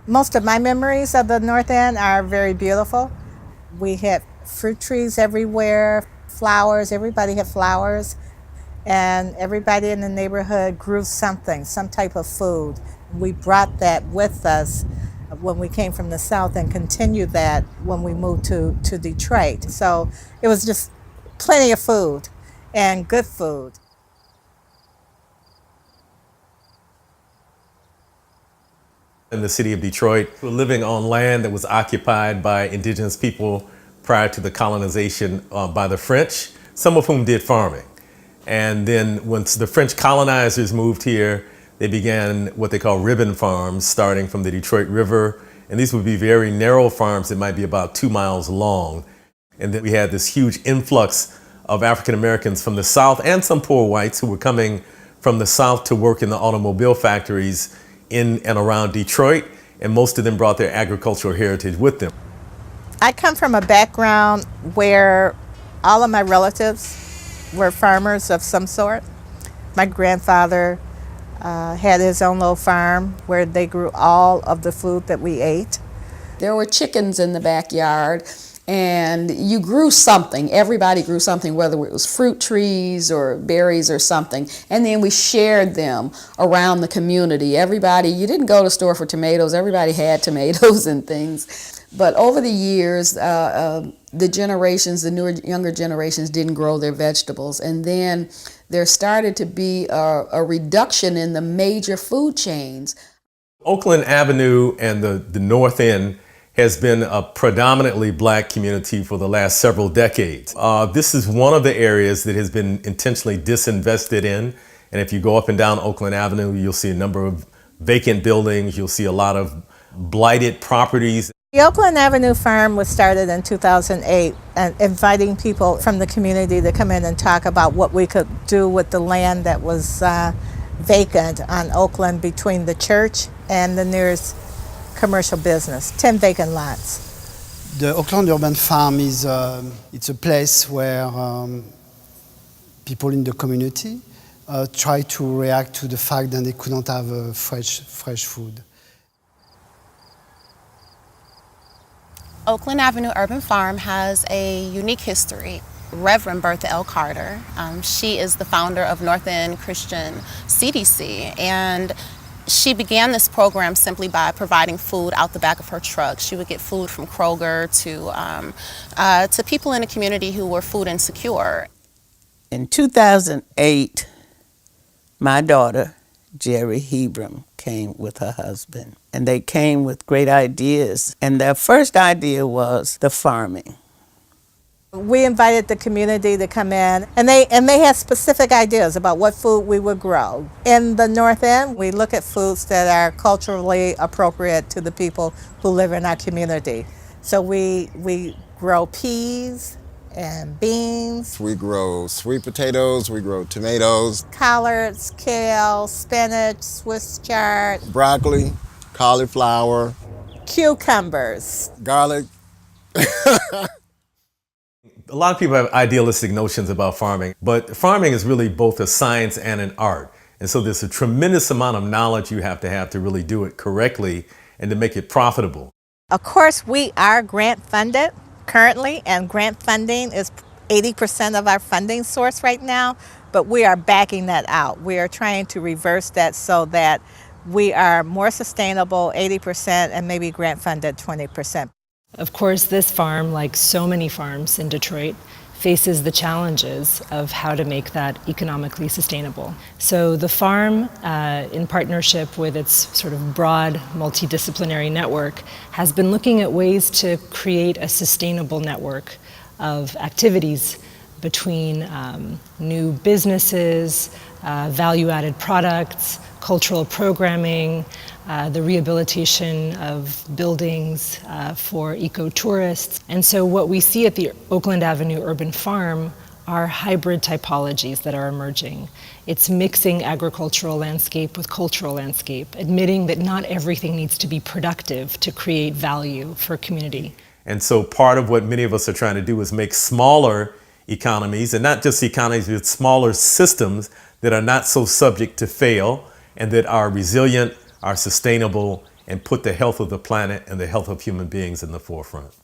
Most of my memories of the North End are very beautiful. We had fruit trees everywhere, flowers, everybody had flowers, and everybody in the neighborhood grew something, some type of food. We brought that with us when we came from the South and continued that when we moved to Detroit. So it was just plenty of food and good food. In the city of Detroit, we're living on land that was occupied by indigenous people prior to the colonization by the French, some of whom did farming. And then once the French colonizers moved here, they began what they call ribbon farms, starting from the Detroit River. And these would be very narrow farms that might be about 2 miles long. And then we had this huge influx of African Americans from the South and some poor whites who were coming from the South to work in the automobile factories in and around Detroit, and most of them brought their agricultural heritage with them. I come from a background where all of my relatives were farmers of some sort. My grandfather had his own little farm where they grew all of the food that we ate. There were chickens in the backyard, and you grew something. Everybody grew something, whether it was fruit trees or berries or something. And then we shared them around the community. Everybody, you didn't go to the store for tomatoes. Everybody had tomatoes and things. But over the years, the generations, the newer, younger generations didn't grow their vegetables. And then there started to be a reduction in the major food chains. Oakland Avenue and the North End has been a predominantly black community for the last several decades. This is one of the areas that has been intentionally disinvested in. And if you go up and down Oakland Avenue, you'll see a number of vacant buildings. You'll see a lot of blighted properties. The Oakland Avenue Farm was started in 2008 and inviting people from the community to come in and talk about what we could do with the land that was vacant on Oakland between the church and the nearest commercial business, 10 vacant lots. The Oakland Urban Farm is it's a place where people in the community try to react to the fact that they couldn't have fresh food. Oakland Avenue Urban Farm has a unique history. Reverend Bertha L. Carter, she is the founder of North End Christian CDC, and she began this program simply by providing food out the back of her truck. She would get food from Kroger to people in the community who were food insecure. In 2008, my daughter, Jerry Hebram, came with her husband, and they came with great ideas. And their first idea was the farming. We invited the community to come in, and they had specific ideas about what food we would grow. In the North End, we look at foods that are culturally appropriate to the people who live in our community. So we grow peas and beans. We grow sweet potatoes, we grow tomatoes, Collards, kale, spinach, Swiss chard, broccoli, cauliflower, cucumbers, garlic. A lot of people have idealistic notions about farming, but farming is really both a science and an art. And so there's a tremendous amount of knowledge you have to really do it correctly and to make it profitable. Of course, we are grant funded currently, and grant funding is 80% of our funding source right now, but we are backing that out. We are trying to reverse that so that we are more sustainable, 80%, and maybe grant funded 20%. Of course, this farm, like so many farms in Detroit, faces the challenges of how to make that economically sustainable. So the farm, in partnership with its sort of broad multidisciplinary network, has been looking at ways to create a sustainable network of activities between new businesses, value-added products, cultural programming, the rehabilitation of buildings for eco-tourists. And so what we see at the Oakland Avenue Urban Farm are hybrid typologies that are emerging. It's mixing agricultural landscape with cultural landscape, admitting that not everything needs to be productive to create value for community. And so part of what many of us are trying to do is make smaller economies, and not just economies, but smaller systems that are not so subject to fail and that are resilient, are sustainable, and put the health of the planet and the health of human beings in the forefront.